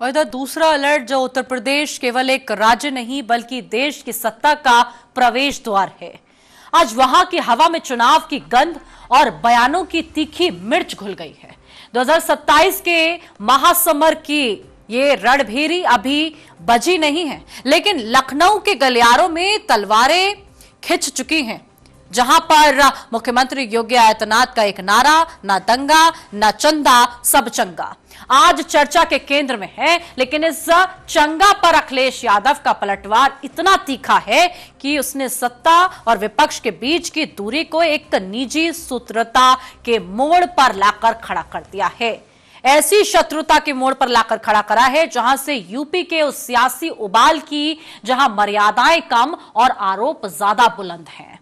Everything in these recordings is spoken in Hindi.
और इधर दूसरा अलर्ट, जो उत्तर प्रदेश केवल एक राज्य नहीं बल्कि देश की सत्ता का प्रवेश द्वार है। आज वहां की हवा में चुनाव की गंध और बयानों की तीखी मिर्च घुल गई है। 2027 के महासमर की ये रणभेरी अभी बजी नहीं है, लेकिन लखनऊ के गलियारों में तलवारें खिंच चुकी हैं। जहां पर मुख्यमंत्री योगी आदित्यनाथ का एक नारा, ना दंगा ना चंदा सब चंगा, आज चर्चा के केंद्र में है। लेकिन इस चंगा पर अखिलेश यादव का पलटवार इतना तीखा है कि उसने सत्ता और विपक्ष के बीच की दूरी को एक निजी शत्रुता के मोड़ पर लाकर खड़ा कर दिया है। ऐसी शत्रुता के मोड़ पर लाकर खड़ा करा है जहां से यूपी के उस सियासी उबाल की, जहां मर्यादाएं कम और आरोप ज्यादा बुलंद हैं।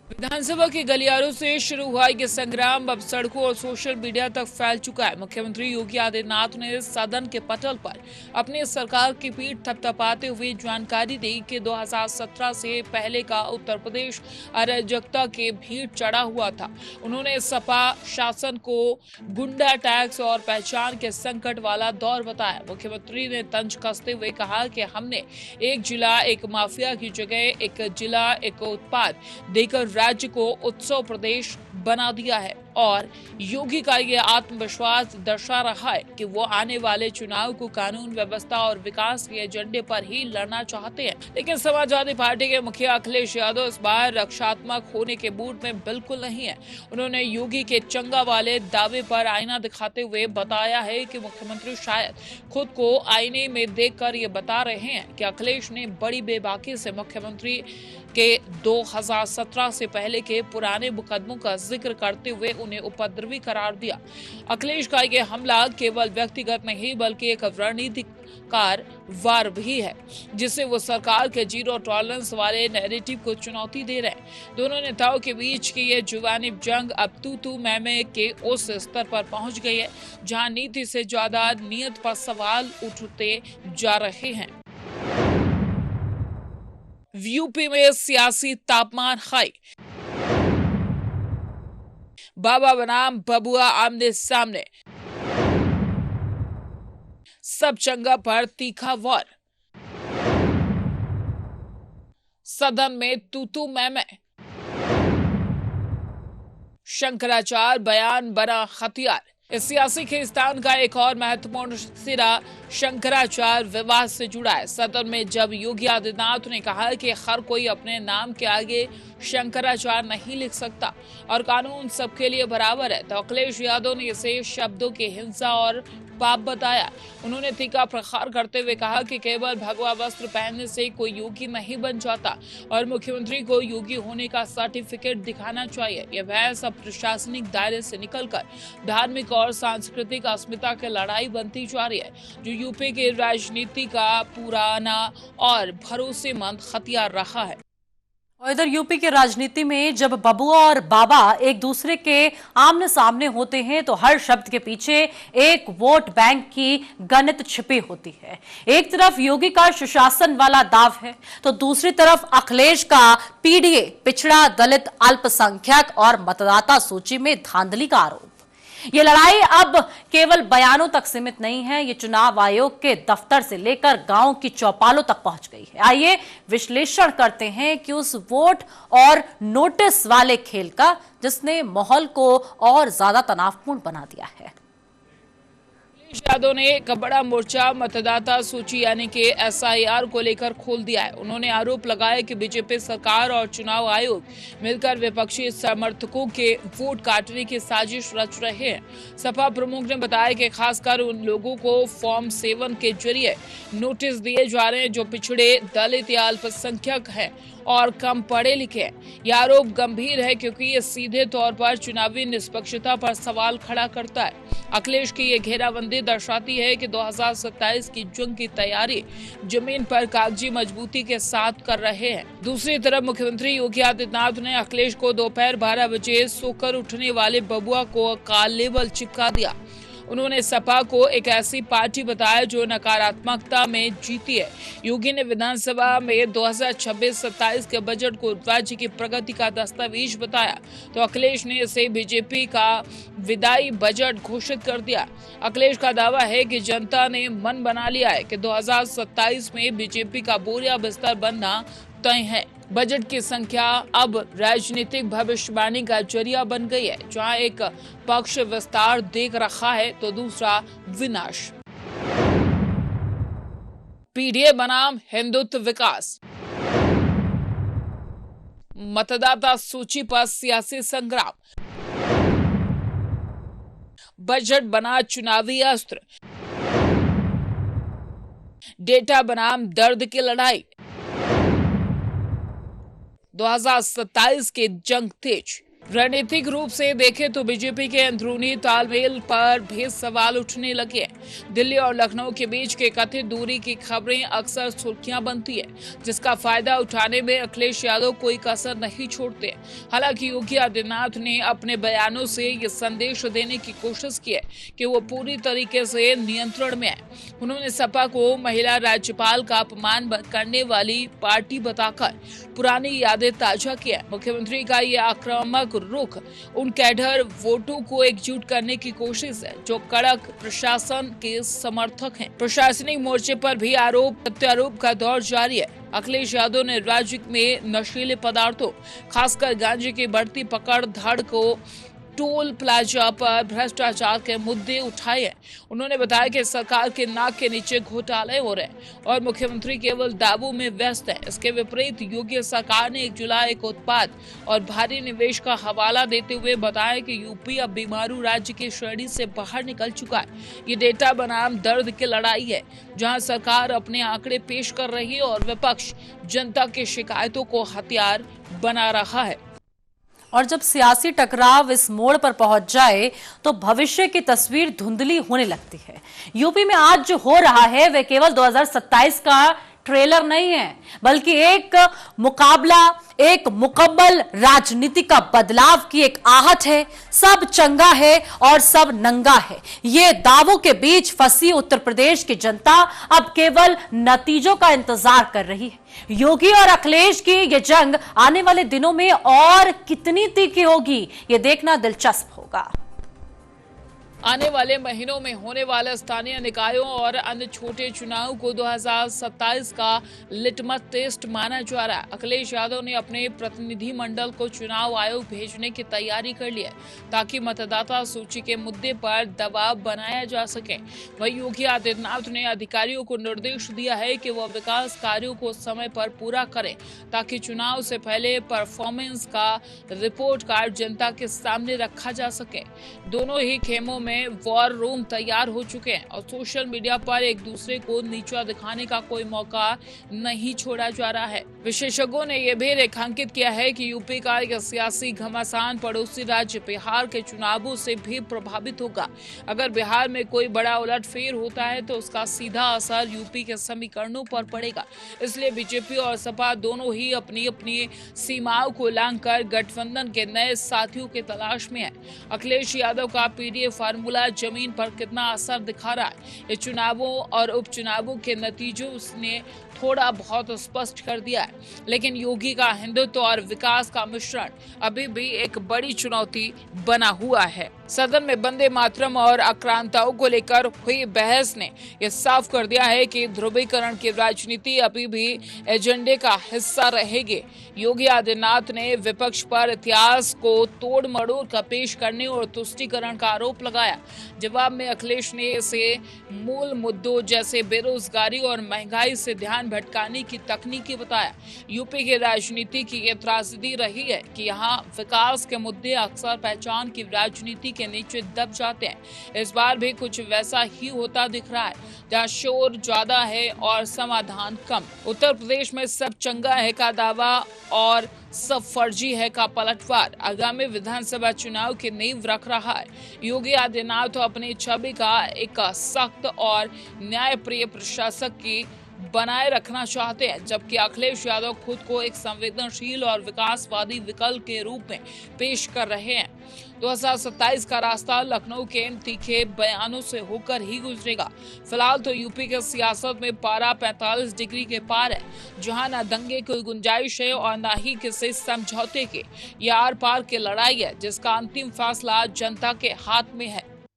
विधानसभा के गलियारों से शुरू हुआ ये संग्राम अब सड़कों और सोशल मीडिया तक फैल चुका है। मुख्यमंत्री योगी आदित्यनाथ ने सदन के पटल पर अपनी सरकार की पीठ थपथपाते हुए जानकारी दी कि 2017 से पहले का उत्तर प्रदेश अराजकता के भीड़ चढ़ा हुआ था। उन्होंने सपा शासन को गुंडा टैक्स और पहचान के संकट वाला दौर बताया। मुख्यमंत्री ने तंज कसते हुए कहा कि हमने एक जिला एक माफिया की जगह एक जिला एक उत्पाद देकर राज्य को उत्सव प्रदेश बना दिया है और योगी का ये आत्मविश्वास दर्शा रहा है कि वो आने वाले चुनाव को कानून व्यवस्था और विकास के एजेंडे पर ही लड़ना चाहते हैं। लेकिन समाजवादी पार्टी के मुखिया अखिलेश यादव इस बार रक्षात्मक होने के मूड में बिल्कुल नहीं है। उन्होंने योगी के चंगा वाले दावे पर आईना दिखाते हुए बताया है कि मुख्यमंत्री शायद खुद को आईने में देखकर ये बता रहे हैं कि अखिलेश ने बड़ी बेबाकी से मुख्यमंत्री के 2017 से पहले के पुराने मुकदमों का जिक्र करते हुए उन्हें उपद्रवी करार दिया। अखिलेश का यह हमला केवल व्यक्तिगत नहीं बल्कि एक रणनीतिकार वार भी है, जिससे वो सरकार के जीरो टॉलरेंस वाले नैरेटिव को चुनौती दे रहे हैं। दोनों नेताओं के बीच की ये जुबानी जंग अब तू मैं के उस स्तर पर पहुंच गई है जहां नीति से ज्यादा नियत पर सवाल उठते जा रहे हैं। यूपी में सियासी तापमान हाई, बाबा बनाम बबुआ आमने सामने, सब चंगा पर तीखा वार, सदन में तू मैं, शंकराचार्य बयान बना हथियार। इस सियासी खींचतान का एक और महत्वपूर्ण सिरा शंकराचार्य विवाद से जुड़ा है। सदन में जब योगी आदित्यनाथ ने कहा कि हर कोई अपने नाम के आगे शंकराचार्य नहीं लिख सकता और कानून सबके लिए बराबर है, तो अखिलेश यादव ने इसे शब्दों की हिंसा और पाप बताया। उन्होंने तीखा प्रहार करते हुए कहा कि केवल भगवा वस्त्र पहनने से कोई योगी नहीं बन जाता और मुख्यमंत्री को योगी होने का सर्टिफिकेट दिखाना चाहिए। यह बहस अब प्रशासनिक दायरे से निकलकर धार्मिक और सांस्कृतिक अस्मिता की लड़ाई बनती जा रही है, जो यूपी की राजनीति का पुराना और भरोसेमंद हथियार रहा है। और इधर यूपी की राजनीति में जब बबुआ और बाबा एक दूसरे के आमने सामने होते हैं तो हर शब्द के पीछे एक वोट बैंक की गणित छिपी होती है। एक तरफ योगी का सुशासन वाला दाव है तो दूसरी तरफ अखिलेश का पीडीए, पिछड़ा दलित अल्पसंख्यक और मतदाता सूची में धांधली का आरोप। ये लड़ाई अब केवल बयानों तक सीमित नहीं है, ये चुनाव आयोग के दफ्तर से लेकर गांव की चौपालों तक पहुंच गई है। आइए विश्लेषण करते हैं कि उस वोट और नोटिस वाले खेल का, जिसने माहौल को और ज्यादा तनावपूर्ण बना दिया है। यादव ने एक बड़ा मोर्चा मतदाता सूची यानी कि SIR को लेकर खोल दिया है। उन्होंने आरोप लगाया कि बीजेपी सरकार और चुनाव आयोग मिलकर विपक्षी समर्थकों के वोट काटने की साजिश रच रहे हैं। सपा प्रमुख ने बताया कि खासकर उन लोगों को फॉर्म 7 के जरिए नोटिस दिए जा रहे हैं जो पिछड़े, दलित या अल्पसंख्यक हैं और कम पढ़े लिखे हैं। यह आरोप गंभीर है क्योंकि ये सीधे तौर पर चुनावी निष्पक्षता पर सवाल खड़ा करता है। अखिलेश की ये घेराबंदी दर्शाती है कि 2027 की जंग की तैयारी जमीन पर कागजी मजबूती के साथ कर रहे हैं। दूसरी तरफ मुख्यमंत्री योगी आदित्यनाथ ने अखिलेश को दोपहर 12 बजे सोकर उठने वाले बबुआ को काल लेबल चिपका दिया। उन्होंने सपा को एक ऐसी पार्टी बताया जो नकारात्मकता में जीती है। योगी ने विधानसभा में 2026-27 के बजट को राज्य की प्रगति का दस्तावेज बताया तो अखिलेश ने इसे बीजेपी का विदाई बजट घोषित कर दिया। अखिलेश का दावा है कि जनता ने मन बना लिया है कि 2027 में बीजेपी का बोरिया बिस्तर बनना तय है। बजट की संख्या अब राजनीतिक भविष्यवाणी का जरिया बन गई है, जहां एक पक्ष विस्तार देख रखा है तो दूसरा विनाश। पीडीए बनाम हिंदुत्व विकास, मतदाता सूची पर सियासी संग्राम, बजट बना चुनावी अस्त्र, डेटा बनाम दर्द की लड़ाई, 2027 के जंग तेज। रणनीतिक रूप से देखें तो बीजेपी के अंदरूनी तालमेल पर भी सवाल उठने लगे हैं। दिल्ली और लखनऊ के बीच के कथित दूरी की खबरें अक्सर सुर्खियां बनती है, जिसका फायदा उठाने में अखिलेश यादव कोई कसर नहीं छोड़ते। हालांकि योगी आदित्यनाथ ने अपने बयानों से ये संदेश देने की कोशिश की है कि वो पूरी तरीके से नियंत्रण में है। उन्होंने सपा को महिला राज्यपाल का अपमान करने वाली पार्टी बताकर पुरानी यादें ताजा किया। मुख्यमंत्री का ये आक्रामक रुख उन कैडर वोटों को एकजुट करने की कोशिश है जो कड़क प्रशासन के समर्थक हैं। प्रशासनिक मोर्चे पर भी आरोप प्रत्यारोप का दौर जारी है। अखिलेश यादव ने राज्य में नशीले पदार्थों, खासकर गांजे की बढ़ती पकड़ धड़ को टोल प्लाजा पर भ्रष्टाचार के मुद्दे उठाए हैं। उन्होंने बताया कि सरकार के नाक के नीचे घोटाले हो रहे हैं और मुख्यमंत्री केवल दावों में व्यस्त है। इसके विपरीत योगी सरकार ने 1 जुलाई को उत्पाद और भारी निवेश का हवाला देते हुए बताया कि यूपी अब बीमारू राज्य की श्रेणी से बाहर निकल चुका है। ये डेटा बनाम दर्द की लड़ाई है, जहां सरकार अपने आंकड़े पेश कर रही है और विपक्ष जनता की शिकायतों को हथियार बना रहा है। और जब सियासी टकराव इस मोड़ पर पहुंच जाए तो भविष्य की तस्वीर धुंधली होने लगती है। यूपी में आज जो हो रहा है वह केवल 2027 का ट्रेलर नहीं है, बल्कि एक मुकाबला, एक मुकम्मल राजनीति का बदलाव की एक आहट है। सब चंगा है और सब नंगा है, ये दावों के बीच फंसी उत्तर प्रदेश की जनता अब केवल नतीजों का इंतजार कर रही है। योगी और अखिलेश की ये जंग आने वाले दिनों में और कितनी तीखी होगी, ये देखना दिलचस्प होगा। आने वाले महीनों में होने वाले स्थानीय निकायों और अन्य छोटे चुनाव को 2027 का लिटमस टेस्ट माना जा रहा है। अखिलेश यादव ने अपने प्रतिनिधि मंडल को चुनाव आयोग भेजने की तैयारी कर ली है ताकि मतदाता सूची के मुद्दे पर दबाव बनाया जा सके। वहीं योगी आदित्यनाथ ने अधिकारियों को निर्देश दिया है कि वह विकास कार्यों को समय पर पूरा करें ताकि चुनाव से पहले परफॉर्मेंस का रिपोर्ट कार्ड जनता के सामने रखा जा सके। दोनों ही खेमों में वॉर रूम तैयार हो चुके हैं और सोशल मीडिया पर एक दूसरे को नीचा दिखाने का कोई मौका नहीं छोड़ा जा रहा है। विशेषज्ञों ने यह भी रेखांकित किया है कि यूपी का यह सियासी घमासान पड़ोसी राज्य बिहार के चुनावों से भी प्रभावित होगा। अगर बिहार में कोई बड़ा उलटफेर होता है तो उसका सीधा असर यूपी के समीकरणों पर पड़ेगा। इसलिए बीजेपी और सपा दोनों ही अपनी अपनी सीमाओं को लांघकर गठबंधन के नए साथियों की तलाश में है। अखिलेश यादव का पीडीए फार्मूला जमीन पर कितना असर दिखा रहा है, ये चुनावों और उपचुनावों के नतीजों ने थोड़ा बहुत स्पष्ट कर दिया है। लेकिन योगी का हिंदुत्व और विकास का मिश्रण अभी भी एक बड़ी चुनौती बना हुआ है। सदन में वंदे मातरम और आक्रांताओं को लेकर हुई बहस ने यह साफ कर दिया है कि ध्रुवीकरण की राजनीति अभी भी एजेंडे का हिस्सा रहेगी। योगी आदित्यनाथ ने विपक्ष पर इतिहास को तोड़ मरोड़ कर पेश करने और तुष्टीकरण का आरोप लगाया। जवाब में अखिलेश ने इसे मूल मुद्दों जैसे बेरोजगारी और महंगाई से ध्यान भटकाने की तकनीकी बताया। यूपी की राजनीति की यह त्रासदी रही है कि यहाँ विकास के मुद्दे अक्सर पहचान की राजनीति के नीचे दब जाते हैं। इस बार भी कुछ वैसा ही होता दिख रहा है, जहाँ शोर ज्यादा है और समाधान कम। उत्तर प्रदेश में सब चंगा है का दावा और सब फर्जी है का पलटवार आगामी विधानसभा चुनाव की नींव रख रहा है। योगी आदित्यनाथ तो अपनी छवि का एक सख्त और न्यायप्रिय प्रशासक की बनाए रखना चाहते हैं, जबकि अखिलेश यादव खुद को एक संवेदनशील और विकासवादी विकल्प के रूप में पेश कर रहे हैं। 2027 का रास्ता लखनऊ के इन तीखे बयानों से होकर ही गुजरेगा। फिलहाल तो यूपी के सियासत में पारा 45 डिग्री के पार है, जहां न दंगे की गुंजाइश है और न ही किसी समझौते के। यह आर पार की लड़ाई है, जिसका अंतिम फैसला जनता के हाथ में है।